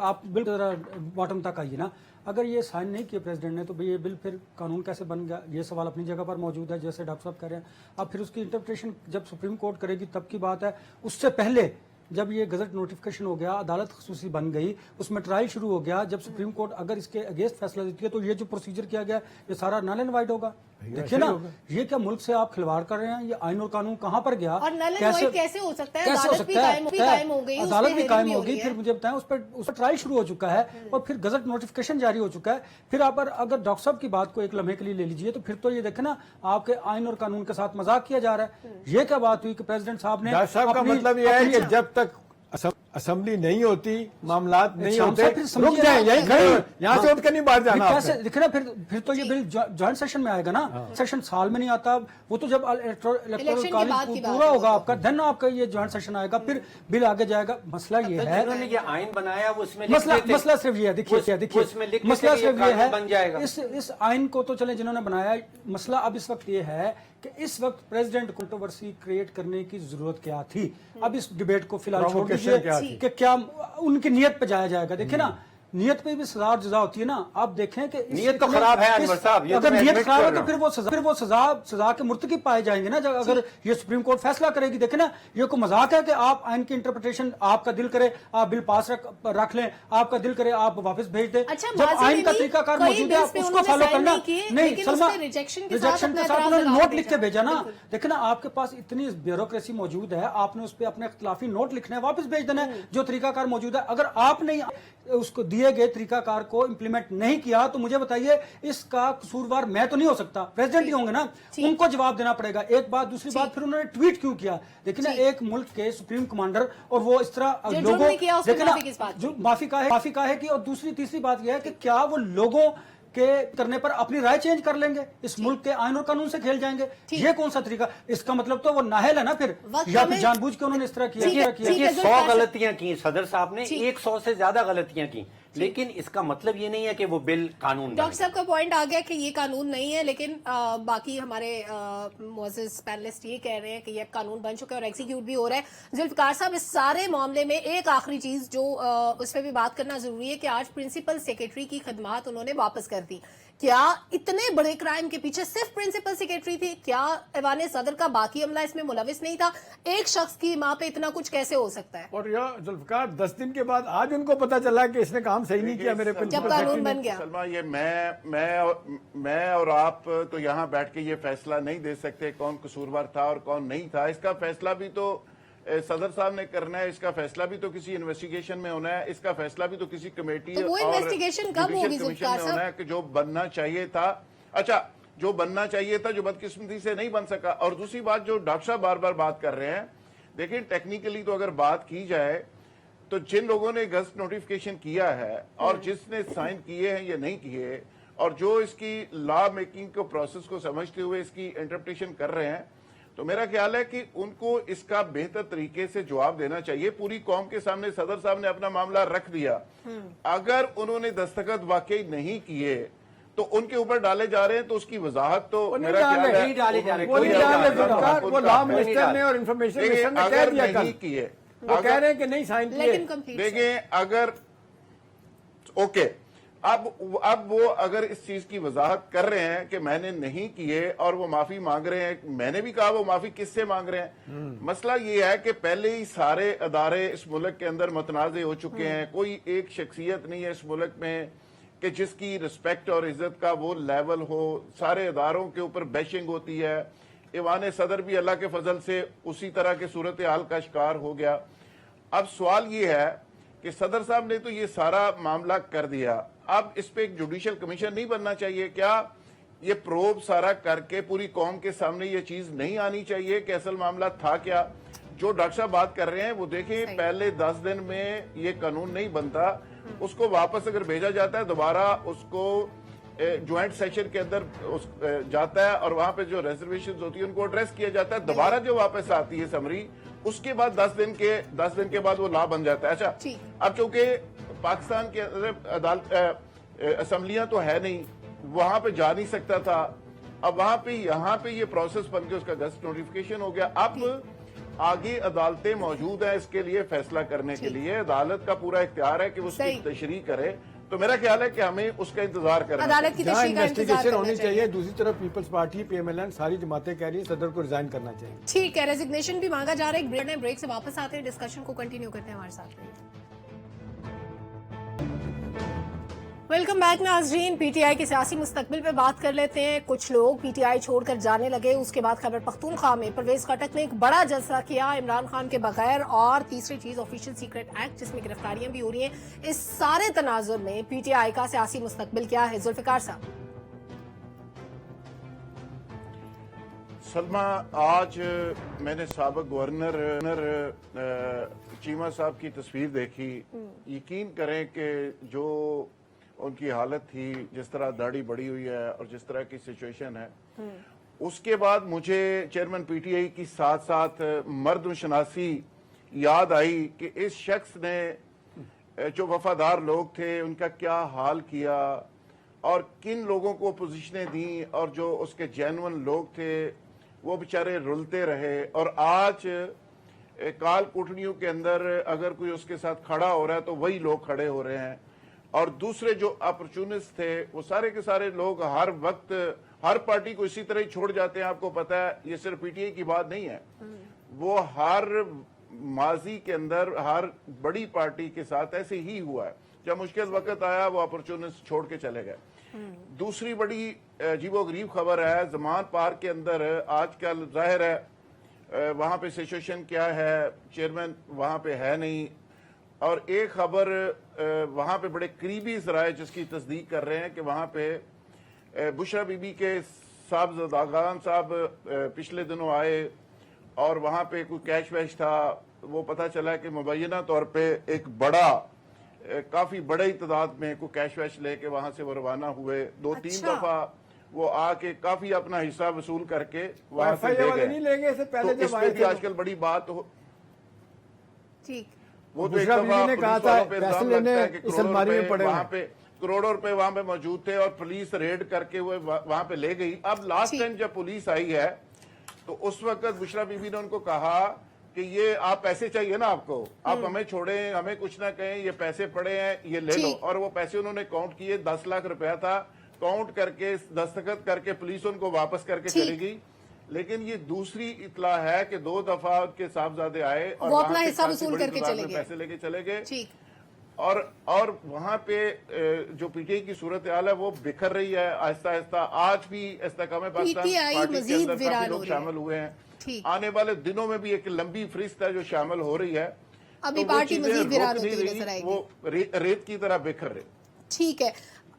आप बिल जरा बॉटम तक आइए ना। अगर ये साइन नहीं किया प्रेसिडेंट ने तो भाई ये बिल फिर कानून कैसे बन गया, ये सवाल अपनी जगह पर मौजूद है, जैसे डॉक्टर साहब कह रहे हैं। अब फिर उसकी इंटरप्रिटेशन जब सुप्रीम कोर्ट करेगी तब की बात है। उससे पहले जब ये गजट नोटिफिकेशन हो गया, अदालत खसूसी बन गई, उसमें ट्रायल शुरू हो गया, जब सुप्रीम कोर्ट अगर इसके अगेंस्ट फैसला देती है तो ये जो प्रोसीजर किया गया ये सारा नल एंड वाइड होगा। देखिए ना, ये क्या मुल्क से आप खिलवाड़ कर रहे हैं, ये आइन और कानून कहाँ पर गया, और नल एंड वाइड कैसे हो सकता है? कैसे हो अदालत भी सकता है? कायम हो गई, उस अदालत पे भी hearing कायम भी हो हो गई, रही फिर है। मुझे बताएं उस पर ट्रायल शुरू हो चुका है और फिर गजट नोटिफिकेशन जारी हो चुका है। फिर आप अगर डॉक्टर साहब की बात को एक लम्हे के लिए ले लीजिए तो फिर तो ये देखे ना, आपके आइन और कानून के साथ मजाक किया जा रहा है। ये क्या बात हुई कि प्रेसिडेंट साहब ने डॉक्टर साहब का अपनी- मतलब ये है अपनी- कि जब तक असेंबली नहीं होती, मामलात नहीं शाम होते, साहब फिर समझिए रुक जाए, ना, यहीं खड़े हो, यहाँ से हाँ। उठ कर नहीं बाहर जाना फिर कैसे आपने। दिखे ना, फिर तो ये बिल ज्वाइंट सेशन में आएगा ना, सेशन साल में नहीं आता, वो तो जब इलेक्टोरल इलेक्शन के बाद की कॉलेज बात पूरा है। होगा आपका, देन आपका ये ज्वाइंट सेशन आएगा, फिर बिल आगे जाएगा। मसला ये है, जिन्होंने ये आइन बनाया वो उसमें लिख मसला देते। मसला सिर्फ ये है, देखिए उसमें लिख मसला देते कि सिर्फ ये कानून है, बन जाएगा। इस आइन को तो चले जिन्होंने बनाया, मसला अब इस वक्त ये है कि इस वक्त प्रेसिडेंट कंट्रोवर्सी क्रिएट करने की जरूरत क्या थी। अब इस डिबेट को फिलहाल छोड़ Provocation दीजिए क्या थी? कि क्या उनकी नियत पे जाया जाएगा। देखिए ना, नीयत पे भी सजा और जजा होती है ना। आप देखें कि नीयत तो खराब है अनवर साहब, ये तो अगर मैं नीयत admit खराब कर है रहा तो फिर वो सजा के मुर्तकिब पाए जाएंगे ना। जब अगर ये सुप्रीम कोर्ट फैसला करेगी, देखें ना, ये कोई मजाक है कि आप आइन की इंटरप्रिटेशन, आपका दिल करे आप बिल पास रख लें, आपका दिल करे आप वापस भेज दें। अच्छा, जब आइन का तरीकाकार मौजूद है आप उसको फॉलो करना। नहीं सलमा, रिजेक्शन के रिजेक्शन के साथ साथ उन्होंने नोट लिख के भेजा ना। बिल्कुल। देखो ना, आपके पास इतनी ब्यूरोक्रेसी मौजूद है, आपने उस पर अपने इख्तिलाफी नोट लिखना है, वापस भेज देना है जो तरीकाकार मौजूद है। अगर आपने उसको दिए गए तरीकाकार को इम्प्लीमेंट नहीं किया तो मुझे बताइए, इसका कसूरवार मैं तो नहीं हो सकता, प्रेसिडेंट ही होंगे ना, उनको जवाब देना पड़ेगा। एक बात, दूसरी बात, फिर उन्होंने ट्वीट क्यों किया? देखिए ना, एक मुल्क के सुप्रीम कमांडर और वो इस तरह लोगों, देखिए ना, जो माफी का है कि, और दूसरी तीसरी बात यह है कि क्या वो लोगों के करने पर अपनी राय चेंज कर लेंगे, इस मुल्क के आइन और कानून से खेल जाएंगे? ये कौन सा तरीका? इसका मतलब तो वो नाहल है ना फिर, या फिर जानबूझ के उन्होंने इस तरह किया। देखिए 100 गलतियां की सदर साहब ने, 100 से ज्यादा गलतियां की, लेकिन इसका मतलब ये नहीं है कि वो बिल कानून। डॉक्टर साहब का पॉइंट आ गया कि ये कानून नहीं है, लेकिन बाकी हमारे मुअज़्ज़िज़ पैनलिस्ट ये कह रहे हैं कि ये कानून बन चुका है और एग्जीक्यूट भी हो रहा है। जुल्फ़िकार साहब, इस सारे मामले में एक आखिरी चीज जो उस पर भी बात करना जरूरी है कि आज प्रिंसिपल सेक्रेटरी की खदमात उन्होंने वापस कर दी। क्या इतने बड़े क्राइम के पीछे सिर्फ प्रिंसिपल सेक्रेटरी थी? क्या ऐवान सदर का बाकी अमला इसमें मुलविस नहीं था? एक शख्स की मां पे इतना कुछ कैसे हो सकता है? और यह जुल्फकार 10 दिन के बाद आज उनको पता चला कि इसने काम सही नहीं किया मेरे जब कानून बन गया। सलमा, ये मैं और आप तो यहाँ बैठ के ये फैसला नहीं दे सकते कौन कसूरवार था और कौन नहीं था। इसका फैसला भी तो सदर साहब ने करना है, इसका फैसला भी तो किसी इन्वेस्टिगेशन में होना है, इसका फैसला भी तो किसी कमेटी तो वो इन्वेस्टिगेशन कब होगी कमीशन में होना है कि जो बनना चाहिए था। अच्छा, जो बनना चाहिए था, जो बदकिस्मती से नहीं बन सका। और दूसरी बात जो डॉक्टर साहब बार बार बात कर रहे हैं, देखिए टेक्निकली तो अगर बात की जाए तो जिन लोगों ने गजट नोटिफिकेशन किया है और जिसने साइन किए हैं या नहीं किए, और जो इसकी लॉ मेकिंग को प्रोसेस को समझते हुए इसकी इंटरप्रिटेशन कर रहे हैं, तो मेरा ख्याल है कि उनको इसका बेहतर तरीके से जवाब देना चाहिए। पूरी कौम के सामने सदर साहब ने अपना मामला रख दिया। अगर उन्होंने दस्तखत वाकई नहीं किए तो उनके ऊपर डाले जा रहे हैं, तो उसकी वजाहत तो मेरा ख्याल है नहीं डाले जा रहे। वो लॉ मिनिस्टर ने और इंफॉर्मेशन मिनिस्टर ने कह दिया नहीं किए, वो कह रहे हैं कि नहीं साइन किए। देखिए अगर ओके, अब वो अगर इस चीज की वजाहत कर रहे हैं कि मैंने नहीं किए और वो माफी मांग रहे हैं, मैंने भी कहा वो माफी किससे मांग रहे हैं। मसला ये है कि पहले ही सारे अदारे इस मुल्क के अंदर मुतनाज़े हो चुके हैं। कोई एक शख्सियत नहीं है इस मुल्क में कि जिसकी रिस्पेक्ट और इज्जत का वो लेवल हो। सारे अदारों के ऊपर बैशिंग होती है। ईवान सदर भी अल्लाह के फजल से उसी तरह के सूरत हाल का शिकार हो गया। अब सवाल ये है कि सदर साहब ने तो ये सारा मामला कर दिया, अब इस पे एक जुडिशियल कमीशन नहीं बनना चाहिए क्या? ये प्रोब सारा करके पूरी कौम के सामने ये चीज नहीं आनी चाहिए कि असल मामला था क्या? जो डॉक्टर साहब बात कर रहे हैं वो देखें, पहले 10 दिन में ये कानून नहीं बनता, उसको वापस अगर भेजा जाता है, दोबारा उसको ज्वाइंट सेशन के अंदर जाता है और वहां पे जो रिजर्वेशन होती है उनको एड्रेस किया जाता है, दोबारा जो वापस आती है समरी, उसके बाद 10 दिन के बाद वो लॉ बन जाता है। अच्छा, अब क्योंकि पाकिस्तान के अंदर अदालत असम्बलियां तो है नहीं, वहां पे जा नहीं सकता था, अब वहां पे यहाँ पे ये प्रोसेस बन के उसका गजट नोटिफिकेशन हो गया। अब आगे अदालतें मौजूद है इसके लिए फैसला करने के लिए, अदालत का पूरा इख्तियार है कि वो उसकी तशरीह करे। तो मेरा ख्याल है कि हमें उसका इंतजार करना अदालत की तशरीह का इन्वेस्टिगेशन होनी चाहिए। दूसरी तरफ पीपल्स पार्टी, पीएमएलएन, सारी जमातें कह रही हैं सदर को रिजाइन करना चाहिए। ठीक है, रेजिग्नेशन भी मांगा जा रहा है। ब्रेक से वापस आते हैं, डिस्कशन को कंटिन्यू करते हैं, हमारे साथ रहिए। वेलकम बैक नाज़रीन। पीटीआई के सियासी मुस्तकबिल पे बात कर लेते हैं। कुछ लोग पीटीआई छोड़कर जाने लगे, उसके बाद खैबर पख्तूनख्वा में परवेज खटक ने एक बड़ा जलसा किया इमरान खान के बगैर, और तीसरी चीज ऑफिशियल सीक्रेट एक्ट जिसमें गिरफ्तारियां भी हो रही हैं। इस सारे तनाजुर में पीटीआई का सियासी मुस्तकबिल क्या है, जुल्फिकार साहब? सलमा, आज मैंने साबिक गवर्नर चीमा साहब की तस्वीर देखी। यकीन करें कि जो उनकी हालत थी, जिस तरह दाढ़ी बड़ी हुई है और जिस तरह की सिचुएशन है, उसके बाद मुझे चेयरमैन पीटीआई की साथ साथ मर्दशनासी याद आई कि इस शख्स ने जो वफादार लोग थे उनका क्या हाल किया और किन लोगों को पोजीशनें दी, और जो उसके जेन्युइन लोग थे वो बेचारे रुलते रहे। और आज काल कुटनियों के अंदर अगर कोई उसके साथ खड़ा हो रहा है तो वही लोग खड़े हो रहे हैं। اور دوسرے جو اپرچونسٹ تھے وہ سارے کے سارے لوگ ہر وقت ہر پارٹی کو اسی طرح ہی چھوڑ جاتے ہیں. آپ کو پتا ہے یہ صرف پی ٹی آئی کی بات نہیں ہے, وہ ہر ماضی کے اندر ہر بڑی پارٹی کے ساتھ ایسے ہی ہوا ہے. جب مشکل وقت آیا وہ اپرچونسٹ چھوڑ کے چلے گئے. دوسری بڑی عجیب و غریب خبر ہے, زمان پارک کے اندر آج کل ظاہر ہے وہاں پہ سچویشن کیا ہے, چیئرمین وہاں پہ ہے نہیں, اور ایک خبر وہاں پہ بڑے قریبی ذرائع جس کی تصدیق کر رہے ہیں کہ وہاں پہ بشرا بی بی کے صاحبزادگان صاحب پچھلے دنوں آئے اور وہاں پہ کوئی کیش ویش تھا. وہ پتہ چلا کہ مبینہ طور پہ ایک کافی بڑی تعداد میں کوئی کیش ویش لے کے وہاں سے وہ روانہ ہوئے. 2-3 دفعہ وہ آ کے کافی اپنا حصہ وصول کر کے وہاں سے لے گئے. نہیں لیں گے, اس سے پہلے تو اس جب پہ آئے بھی آج کل بڑی بات ہو. ٹھیک, وہ تو ایک بشرا بی دفعہ نے کہا پولیس تھا والوں پہ الزام فیصلے لگتا ہے کہ اس الماری میں پڑے وہاں پہ کروڑوں روپے وہاں پہ موجود تھے اور پولیس ریڈ کر کے وہ وہاں پہ لے گئی. اب لاسٹ ٹائم جب پولیس آئی ہے تو اس وقت بشرا بی بی نے ان کو کہا کہ یہ آپ پیسے چاہیے نا آپ کو, آپ ہمیں چھوڑیں, ہمیں کچھ نہ کہیں, یہ پیسے پڑے ہیں یہ لے لو. اور وہ پیسے انہوں نے کاؤنٹ کیے, 10 لاکھ روپیہ تھا, کاؤنٹ کر کے دستخط کر کے پولیس ان کو واپس کر کے چلی گئی. لیکن یہ دوسری اطلاع ہے کہ 2 دفعہ ان کے صاحبزادے آئے اور وہ وہاں اپنا سے حصہ کافی وصول بڑی کر کے تعداد چلے میں گئے. پیسے لے کے چلے گئے. ٹھیک, اور وہاں پہ جو پی ٹی آئی کی صورتحال ہے وہ بکھر رہی ہے آہستہ آہستہ. آج بھی استحکام پاکستان PTI پارٹی کے مزید اندر ویران کافی ہو لوگ رہی ہے. شامل ہوئے ہیں. ٹھیک, آنے والے دنوں میں بھی ایک لمبی فہرست ہے جو شامل ہو رہی ہے. ابھی تو وہ پارٹی چیزیں مزید ویران رک نہیں ہوتی رہی, نظر آئے گی. وہ ریت کی طرح بکھر رہی. ٹھیک ہے.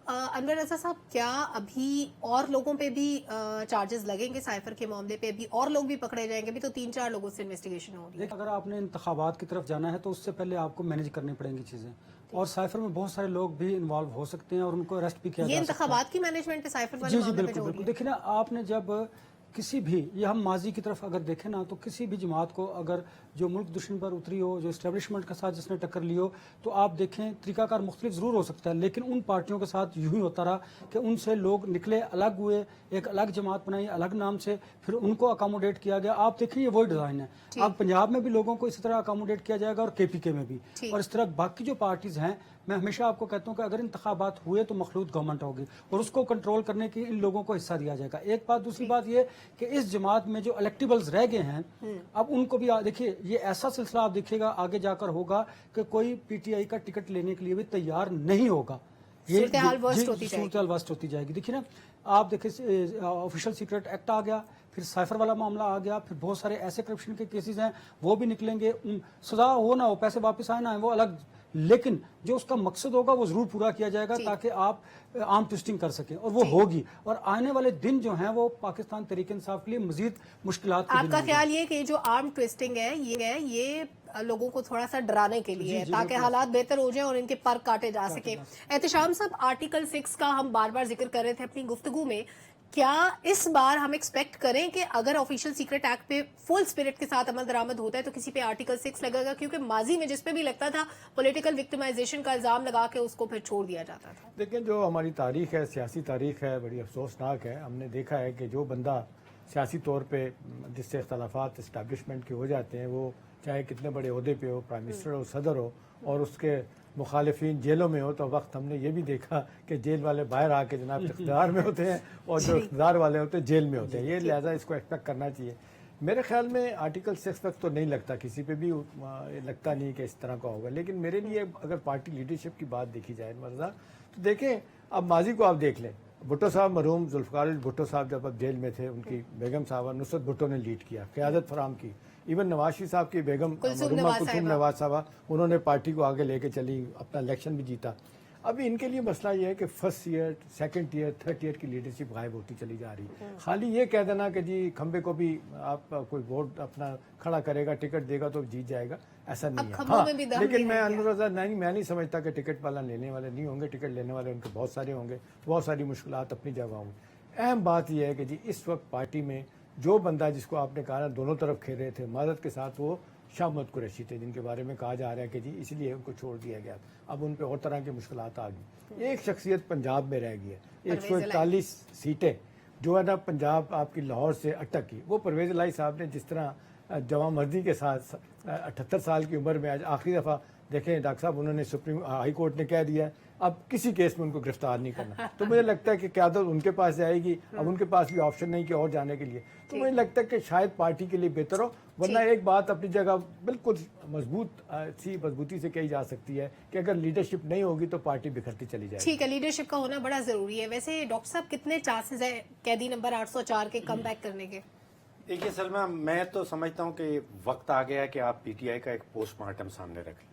انور رضا صاحب, کیا ابھی اور لوگوں پہ بھی چارجز لگیں گے سائفر کے معاملے پہ؟ ابھی اور لوگ بھی پکڑے جائیں گے؟ ابھی تو 3-4 لوگوں سے انویسٹیگیشن ہو رہی ہے. دیکھ, اگر آپ نے انتخابات کی طرف جانا ہے تو اس سے پہلے آپ کو مینیج کرنی پڑیں گی چیزیں, اور سائفر میں بہت سارے لوگ بھی انوالو ہو سکتے ہیں اور ان کو اریسٹ بھی کیا یہ جا سکتا ہے. انتخابات کی مینجمنٹ سائفر والے جی جی معاملے پہ جو بالکل ہو رہی بالکل. ہے. دیکھیں نا, آپ نے جب کسی بھی, یہ ہم ماضی کی طرف اگر دیکھیں نا تو کسی بھی جماعت کو اگر جو ملک دشمن پر اتری ہو, جو اسٹیبلشمنٹ کے ساتھ جس نے ٹکر لی ہو, تو آپ دیکھیں طریقہ کار مختلف ضرور ہو سکتا ہے, لیکن ان پارٹیوں کے ساتھ یوں ہی ہوتا رہا کہ ان سے لوگ نکلے, الگ ہوئے, ایک الگ جماعت بنائی الگ نام سے, پھر ان کو اکاموڈیٹ کیا گیا. آپ دیکھیں یہ وہی ڈیزائن ہے. اب پنجاب میں بھی لوگوں کو اسی طرح اکاموڈیٹ کیا جائے گا اور کے پی کے میں بھی, اور اس طرح باقی جو پارٹیز ہیں. میں ہمیشہ آپ کو کہتا ہوں کہ اگر انتخابات ہوئے تو مخلوط گورنمنٹ ہوگی اور اس کو کنٹرول کرنے کی ان لوگوں کو حصہ دیا جائے گا. ایک بات. دوسری بات یہ کہ اس جماعت میں جو الیکٹیبلز رہ گئے ہیں, اب ان کو بھی دیکھیے, یہ ایسا سلسلہ آپ دیکھیے گا آگے جا کر ہوگا کہ کوئی پی ٹی آئی کا ٹکٹ لینے کے لیے بھی تیار نہیں ہوگا. صورتحال ورسٹ ہوتی جائے گی. دیکھیے نا, آپ دیکھیں آفیشیل سیکرٹ ایکٹ آ گیا, پھر سائفر والا معاملہ آ گیا, پھر بہت سارے ایسے کرپشن کے کیسز ہیں وہ بھی نکلیں گے. سزا ہو نہ ہو, پیسے واپس آئے نہ آئے وہ الگ, لیکن جو اس کا مقصد ہوگا وہ ضرور پورا کیا جائے گا تاکہ آپ عام ٹوسٹنگ کر سکیں, اور وہ ہوگی. اور آنے والے دن جو ہیں وہ پاکستان تحریک انصاف کے لیے مزید مشکلات کے دن آپ کا خیال یہ کہ جو آرم ٹویسٹنگ ہے یہ لوگوں کو تھوڑا سا ڈرانے کے لیے ہے تاکہ حالات بہتر ہو جائیں اور ان کے پر کاٹے جا سکیں. احتشام صاحب, آرٹیکل 6 کا ہم بار بار ذکر کر رہے تھے اپنی گفتگو میں. کیا اس بار ہم ایکسپیکٹ کریں کہ اگر آفیشیل سیکرٹ ایکٹ پہ فل اسپرٹ کے ساتھ عمل درآمد ہوتا ہے تو کسی پہ آرٹیکل 6 لگے گا؟ کیونکہ ماضی میں جس پہ بھی لگتا تھا پولیٹیکل وکٹمائزیشن کا الزام لگا کے اس کو پھر چھوڑ دیا جاتا تھا. لیکن جو ہماری تاریخ ہے, سیاسی تاریخ ہے, بڑی افسوسناک ہے. ہم نے دیکھا ہے کہ جو بندہ سیاسی طور پہ جس سے اختلافات اسٹیبلشمنٹ کے ہو جاتے ہیں, وہ چاہے کتنے بڑے عہدے پہ ہو, پرائم منسٹر ہو, صدر ہو, اور اس کے مخالفین جیلوں میں ہو, تو وقت ہم نے یہ بھی دیکھا کہ جیل والے باہر آ کے جناب اقتدار میں ہوتے ہیں اور جو اقتدار والے ہوتے ہیں جیل میں ہوتے ہیں. یہ لہٰذا اس کو ایکسپیکٹ کرنا چاہیے. میرے خیال میں آرٹیکل 6 تک تو نہیں لگتا, کسی پہ بھی لگتا نہیں کہ اس طرح کا ہوگا. لیکن میرے لیے اگر پارٹی لیڈرشپ کی بات دیکھی جائے مرزا, تو دیکھیں اب ماضی کو آپ دیکھ لیں. بھٹو صاحب, مرحوم ذوالفقار بھٹو صاحب جب اب جیل میں تھے, ان کی بیگم صاحبہ نصرت بھٹو نے لیڈ کیا, قیادت فراہم کی. ایون نواز شریف صاحب کی بیگم مرحومہ کلثوم نواز صاحبہ, انہوں نے پارٹی کو آگے لے کے چلی, اپنا الیکشن بھی جیتا. ابھی ان کے لیے مسئلہ یہ ہے کہ first year, second year, third year کی لیڈرشپ غائب ہوتی چلی جا رہی ہے. خالی یہ کہہ دینا کہ جی کھمبے کو بھی آپ کوئی ووٹ اپنا کھڑا کرے گا, ٹکٹ دے گا تو جیت جائے گا, ایسا نہیں ہے. ہاں, لیکن میں انور میں نہیں سمجھتا کہ ٹکٹ والا لینے والے نہیں ہوں گے. ٹکٹ لینے والے ان کے بہت سارے ہوں گے, بہت ساری مشکلات اپنی جگہ ہوں گی. اہم بات یہ ہے کہ جی اس وقت پارٹی میں جو بندہ جس کو آپ نے کہا دونوں طرف کھیل رہے تھے معذرت کے ساتھ, وہ شاہ محمد قریشی تھے, جن کے بارے میں کہا جا رہا ہے کہ جی اس لیے ان کو چھوڑ دیا گیا. اب ان پہ اور طرح کی مشکلات آ گئی. ایک شخصیت پنجاب میں رہ گئی ہے, 141 سیٹیں جو ہے نا پنجاب آپ کی لاہور سے اٹک کی. وہ پرویز الہی صاحب نے جس طرح जवा मर्दी के साथ 78 साल की उम्र में आज आखिरी दफ़ा देखें डॉक्टर साहब उन्होंने सुप्रीम हाई कोर्ट ने कह दिया है अब किसी केस में उनको गिरफ्तार नहीं करना। तो मुझे लगता है कि क़यादत उनके पास जाएगी, अब उनके पास भी ऑप्शन नहीं कि और जाने के लिए। तो मुझे लगता है कि शायद पार्टी के लिए बेहतर हो, वरना एक बात अपनी जगह बिल्कुल मजबूती से कही जा सकती है कि अगर लीडरशिप नहीं होगी तो पार्टी बिखरती चली जाएगी। ठीक है, लीडरशिप का होना बड़ा जरूरी है। वैसे डॉक्टर साहब कितने चांसेस है कैदी नंबर 804 के कम बैक करने के? देखिए सलमा, मैं तो समझता हूँ कि वक्त आ गया है कि आप पीटीआई का एक पोस्टमार्टम सामने रखें।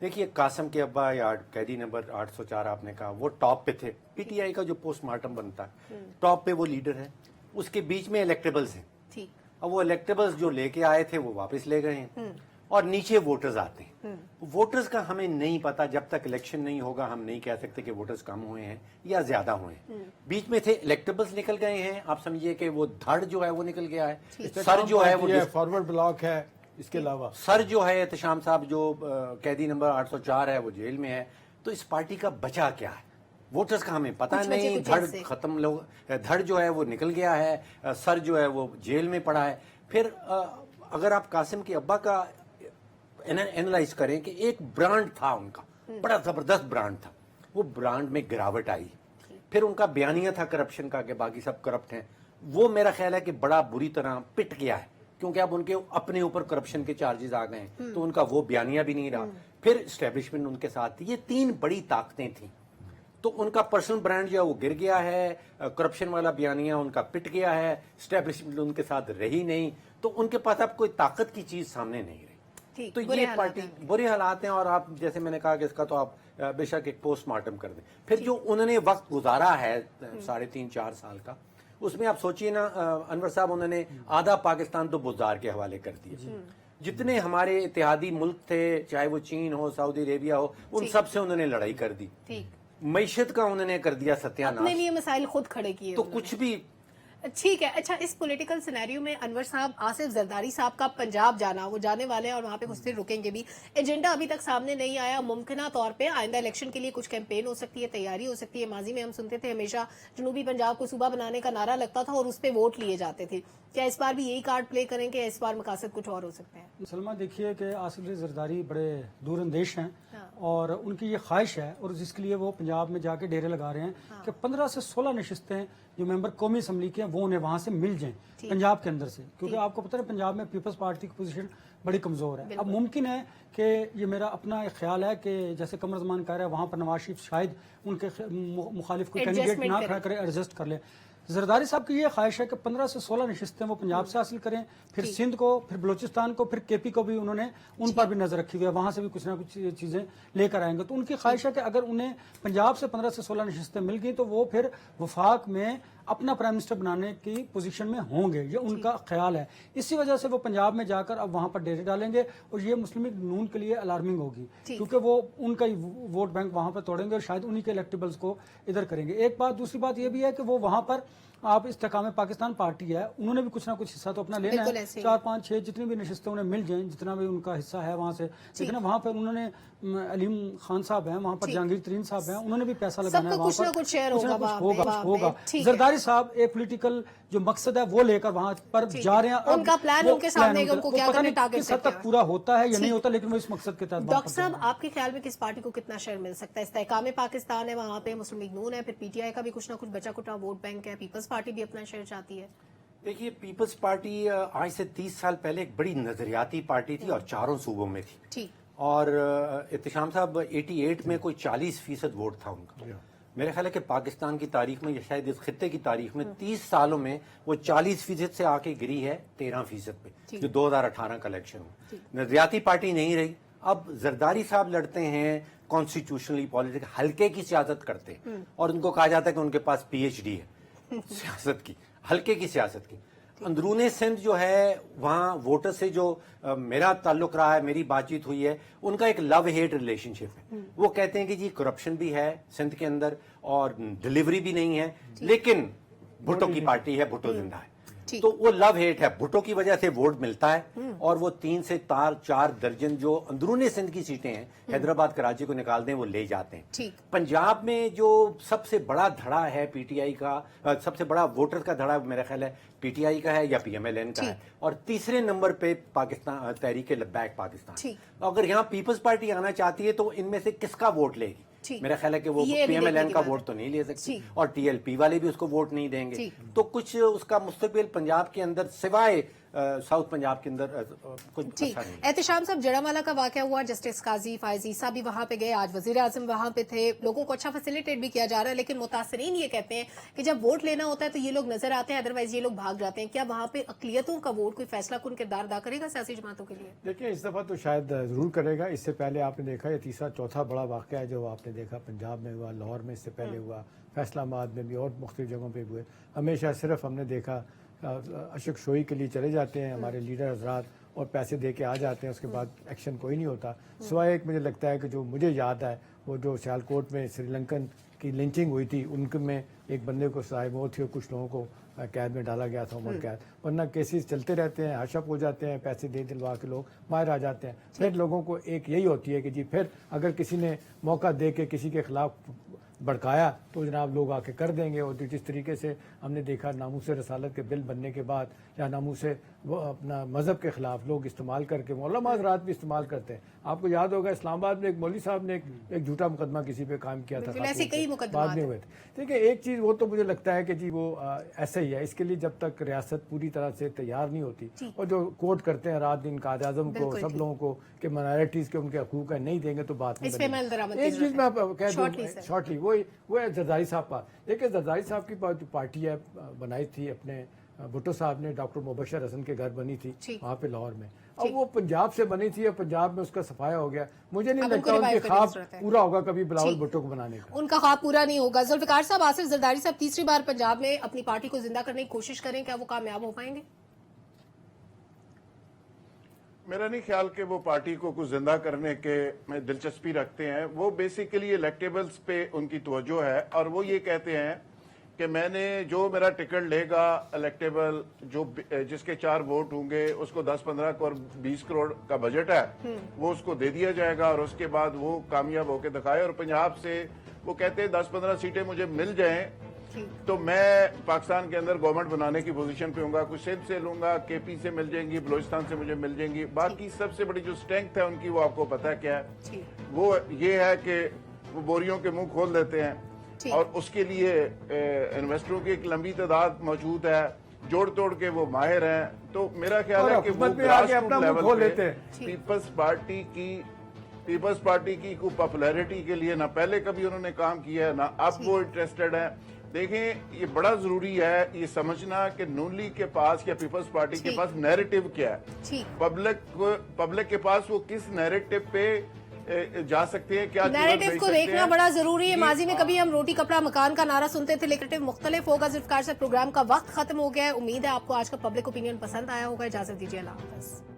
देखिए कासिम के अब्बा या कैदी नंबर 804 आपने कहा वो टॉप पे थे। पीटीआई का जो पोस्टमार्टम बनता है टॉप पे वो लीडर है, उसके बीच में इलेक्टेबल्स हैं। ठीक, अब वो इलेक्टेबल्स जो लेके आए थे वो वापस ले गए हैं और नीचे वोटर्स आते हैं। वोटर्स का हमें नहीं पता, जब तक इलेक्शन नहीं होगा हम नहीं कह सकते कि वोटर्स कम हुए हैं या ज्यादा हुए हैं। बीच में थे इलेक्टेबल्स निकल गए हैं, आप समझिए कि वो धड़ जो है वो निकल गया है, सर जो है वो फॉरवर्ड ब्लॉक है, इसके अलावा सर जो है एहतशाम साहब जो कैदी नंबर 804 है वो जेल में है। तो इस पार्टी का बचा क्या है? वोटर्स का हमें पता नहीं। धड़ खत्म, लोग धड़ जो है वो निकल गया है, सर जो है वो जेल में पड़ा है। फिर अगर आप कासिम के अब्बा का एनालाइज करें कि एक ब्रांड था उनका, बड़ा जबरदस्त ब्रांड था, वो ब्रांड में गिरावट आई। फिर उनका बयानिया था करप्शन का कि बाकी सब करप्ट हैं, वो मेरा ख्याल है कि बड़ा बुरी तरह पिट गया है क्योंकि अब उनके अपने ऊपर करप्शन के चार्जेस आ गए हैं, तो उनका वो बयानिया भी नहीं रहा। फिर एस्टेब्लिशमेंट उनके साथ थी, ये तीन बड़ी ताकतें थी। तो उनका पर्सनल ब्रांड जो है वो गिर गया है, करप्शन वाला बयानिया उनका पिट गया है, एस्टेब्लिशमेंट उनके साथ रही नहीं, तो उनके पास अब कोई ताकत की चीज सामने नहीं रही। तो ये पार्टी बुरे हालात हैं। और आप जैसे मैंने कहा कि इसका तो आप बेशक एक पोस्टमार्टम कर दें। फिर जो उन्होंने वक्त गुजारा है 3.5-4 साल का, उसमें आप सोचिए ना अनवर साहब, उन्होंने आधा पाकिस्तान तो बुज़दार के हवाले कर दिया। जितने हमारे इत्तेहादी मुल्क थे, चाहे वो चीन हो, सऊदी अरेबिया हो, उन सब से उन्होंने लड़ाई कर दी। मईशत का उन्होंने कर दिया सत्यानाश, अपने लिए मसाइल खुद खड़े किए। तो कुछ भी ठीक है। अच्छा, इस पॉलिटिकल सिनेरियो में अनवर साहब, आसिफ जरदारी साहब का पंजाब जाना, वो जाने वाले हैं और वहां पे कुछ देर रुकेंगे भी, एजेंडा अभी तक सामने नहीं आया। मुमकिन तौर पे आइंदा इलेक्शन के लिए कुछ कैंपेन हो सकती है, तैयारी हो सकती है। माजी में हम सुनते थे हमेशा जनूबी पंजाब को सूबा बनाने का नारा लगता था और उस पर वोट लिए जाते थे। क्या इस बार भी यही कार्ड प्ले करेंगे? इस बार मकासद कुछ और हो सकते हैं? सलमा, देखिए कि आसिफ जरदारी बड़े दूरअंदेश हैं और उनकी ये ख्वाहिश है और जिसके लिए वो पंजाब में जाके डेरे लगा रहे हैं कि 15 से 16 नशिस्तें जो मेंबर कौमी असम्बली के हैं वो उन्हें वहां से मिल जाएं पंजाब के अंदर से, क्योंकि आपको पता है पंजाब में पीपल्स पार्टी की पोजीशन बड़ी कमजोर है। अब मुमकिन है कि ये मेरा अपना एक ख्याल है कि जैसे कमर जमान कह रहा है वहां पर नवाज शरीफ शायद उनके मुखालिफ कोई कैंडिडेट ना खड़ा करे, एडजस्ट कर ले। जरदारी साहब की ये ख्वाहिश है कि 15 से 16 नशिस्तें वो पंजाब से हासिल करें, फिर सिंध को, फिर बलूचिस्तान को, फिर केपी को भी उन्होंने उन पर भी नजर रखी हुई है, वहां से भी कुछ ना कुछ चीजें लेकर आएंगे। तो उनकी ख्वाहिश है कि अगर उन्हें पंजाब से 15 से 16 नशिस्तें मिल गई तो वो फिर वफाक में अपना प्राइम मिनिस्टर बनाने की पोजीशन में होंगे, ये उनका ख्याल है। इसी वजह से वो पंजाब में जाकर अब वहां पर डेरे डालेंगे और ये मुस्लिम लीग नून के लिए अलार्मिंग होगी, क्योंकि वो उनका ही वोट बैंक वहां पर तोड़ेंगे और शायद उन्हीं के इलेक्टेबल्स को इधर करेंगे। एक बात, दूसरी बात ये भी है कि वो वहां पर आप इस्तेकाम पाकिस्तान पार्टी है, उन्होंने भी कुछ ना कुछ हिस्सा तो अपना लेना है। 4, 5, 6 जितनी भी नशिस्तें उन्हें मिल जाएं, जितना भी उनका हिस्सा है वहां से। लेकिन वहां पर उन्होंने अलीम खान साहब हैं, वहां पर जहांगीर तरीन साहब हैं, उन्होंने भी पैसा लगाना है, कुछ ना कुछ शेयर होगा। जरदारी साहब एक पॉलिटिकल जो मकसद है वो लेकर वहां पर जा रहे हैं। उनका प्लान उनके सामने, उनको क्या करने टारगेट किस हद तक पूरा होता है या नहीं होता, लेकिन वो इस मकसद के तहत। डॉक्टर साहब, आपके ख्याल में किस पार्टी को कितना शेयर मिल सकता है? इस्तेकाम पाकिस्तान है, वहां पे मुस्लिम लीग नून है, फिर पीटीआई का भी कुछ ना कुछ बचा कुटा वोट बैंक है, पीपल्स पार्टी भी अपना शेयर चाहती है। देखिए, पीपल्स पार्टी आज से 30 साल पहले एक बड़ी नजरियाती पार्टी थी और चारों सूबों में थी। ठीक। और इत्तेशाम साहब 88 में कोई 40% वोट था उनका। मेरे ख्याल है कि पाकिस्तान की तारीख में या शायद इस खित्ते की तारीख में 30 सालों में वो 40% से आके गिरी है 13% पे, जो 2018 का इलेक्शन हुआ। नजरियाती पार्टी नहीं रही। अब जरदारी साहब लड़ते हैं कॉन्स्टिट्यूशनली पॉलिटिक्स, हल्के की सियासत करते हैं और उनको कहा जाता है कि उनके पास PhD है सियासत की, हल्के की सियासत की। अंदरूने सिंध जो है वहाँ वोटर से जो मेरा ताल्लुक रहा है, मेरी बातचीत हुई है, उनका एक लव हेट रिलेशनशिप है। वो कहते हैं कि जी करप्शन भी है सिंध के अंदर और डिलीवरी भी नहीं है, लेकिन भुट्टो की पार्टी है, भुट्टो जिंदा है। तो वो लव हेट है। भुट्टो की वजह से वोट मिलता है और वो 3 से 4 दर्जन जो अंदरूनी सिंध की सीटें हैं, हैदराबाद कराची को निकाल दें, वो ले जाते हैं। ठीक। पंजाब में जो सबसे बड़ा धड़ा है पीटीआई का, सबसे बड़ा वोटर का धड़ा मेरा ख्याल है पीटीआई का है या पीएमएलएन का है, और तीसरे नंबर पे पाकिस्तान तहरीक लब्बैक पाकिस्तान। अगर यहाँ पीपल्स पार्टी आना चाहती है तो इनमें से किसका वोट लेगी? मेरा ख्याल है कि वो पीएमएलएन का वोट तो नहीं ले सकती और टीएलपी वाले भी उसको वोट नहीं देंगे। तो कुछ उसका मुस्तकबिल पंजाब के अंदर सिवाय साउथ पंजाब के अंदर कुछ ठीक। अच्छा नहीं। एहतशाम साहब, जड़ामाला का वाकया हुआ, जस्टिस काजी फायज ईसा भी वहां पे गए, आज वजीर आजम वहां पे थे, लोगों को अच्छा फैसिलिटेट भी किया जा रहा है, लेकिन मुतासरीन ये कहते हैं कि जब वोट लेना होता है तो ये लोग नजर आते हैं, अदरवाइज ये लोग भाग जाते हैं। क्या वहां पे अकलियतों का वोट कोई फैसला कुन किरदार अदा करेगा सियासी जमातों के लिए? देखिए, इस दफा तो शायद जरूर करेगा। इससे पहले आपने देखा ये तीसरा चौथा बड़ा वाकया है जो आपने देखा पंजाब में हुआ, लाहौर में इससे पहले हुआ, फैसलाबाद में भी और मुख्तलिफ जगहों पर हुए। हमेशा सिर्फ हमने देखा अशक शोई के लिए चले जाते हैं हमारे लीडर हजरात और पैसे दे के आ जाते हैं, उसके बाद एक्शन कोई नहीं होता। सिवाय एक मुझे लगता है कि जो मुझे याद है वो जो सियालकोट में श्रीलंकन की लिंचिंग हुई थी, उनमें एक बंदे को सजाए मौत थी और कुछ लोगों को कैद में डाला गया था, उम्र कैद। वरना केसेस चलते रहते हैं, हशप हो जाते हैं, पैसे दे दिलवा के लोग बाहर आ जाते हैं। फिर लोगों को एक यही होती है कि जी फिर अगर किसी ने मौका दे के किसी के खिलाफ भड़काया तो जनाब लोग आके कर देंगे। और जिस तरीके से हमने देखा नामूस रसालत के बिल बनने के बाद या नामूस वो अपना मजहब के खिलाफ लोग इस्तेमाल करके, मौलाना हज़रात भी इस्तेमाल करते हैं। आपको याद होगा इस्लामाबाद में एक मौलवी साहब ने एक झूठा मुकदमा किसी पे कायम किया था, ऐसे कई बाद में हुए थे। देखिए, एक चीज़ वो तो मुझे लगता है कि जी वो ऐसा ही है। इसके लिए जब तक रियासत पूरी तरह से तैयार नहीं होती और जो कोर्ट करते हैं रात दिन कायद आज़म को, सब लोगों को कि माइनॉरिटीज़ के उनके हकूक़ नहीं देंगे तो बात नहीं बनेगी। एक चीज़ मैं कह दूँ शॉर्टली, वो है जरदारी साहब का। देखिए, जरदारी साहब की पार्टी है बनाई थी अपने भुट्टो साहब ने, डॉक्टर मुबशर हसन के घर बनी थी वहाँ पे लाहौर में। अब वो पंजाब से बनी थी और पंजाब में उसका सफाया हो गया। मुझे नहीं लगता उनके ख्वाब पूरा होगा कभी बिलावल भुट्टो को बनाने का। उनका ख्वाब पूरा नहीं होगा। जुल्फिकार साहब, आसिफ जरदारी साहब तीसरी बार पंजाब में अपनी पार्टी को जिंदा करने की कोशिश करें, क्या वो कामयाब हो पाएंगे? मेरा नहीं ख्याल कि वो पार्टी को कुछ जिंदा करने के में दिलचस्पी रखते हैं। वो बेसिकली इलेक्टेबल्स पे उनकी तवज्जो है और वो ये कहते हैं कि मैंने जो मेरा टिकट लेगा इलेक्टेबल, जो जिसके 4 वोट होंगे उसको 10-15 और 20 करोड़ का बजट है, वो उसको दे दिया जाएगा और उसके बाद वो कामयाब होकर दिखाए। और पंजाब से वो कहते हैं 10-15 सीटें मुझे मिल जाएं तो मैं पाकिस्तान के अंदर गवर्नमेंट बनाने की पोजीशन पे हूँगा। कुछ सिंध से लूंगा, केपी से मिल जाएंगी, बलोचिस्तान से मुझे मिल जाएंगी। बाकी सबसे बड़ी जो स्ट्रेंथ है उनकी, वो आपको पता है क्या है? वो ये है कि वो बोरियों के मुंह खोल देते हैं और उसके लिए इन्वेस्टरों की एक लंबी तादाद मौजूद है, जोड़ तोड़ के वो माहिर हैं। तो मेरा ख्याल है कि वो ग्रासरूट लेवल पे पीपल्स पार्टी की कोई पॉपुलैरिटी के लिए ना पहले कभी उन्होंने काम किया है, ना अब वो इंटरेस्टेड है। देखें, ये बड़ा जरूरी है ये समझना कि नून लीग के पास या पीपल्स पार्टी के पास नैरेटिव क्या है, पब्लिक के पास वो किस नैरेटिव पे जा सकते हैं, क्या नैरेटिव को देखना बड़ा जरूरी है। माजी में कभी हम रोटी कपड़ा मकान का नारा सुनते थे, लेकिन मुख्तलिफ होगा। जुल्फिकार साहब, प्रोग्राम का वक्त खत्म हो गया है। उम्मीद है आपको आज का पब्लिक ओपिनियन पसंद आया होगा। इजाजत दीजिए, अल्लाह हाफ़िज़।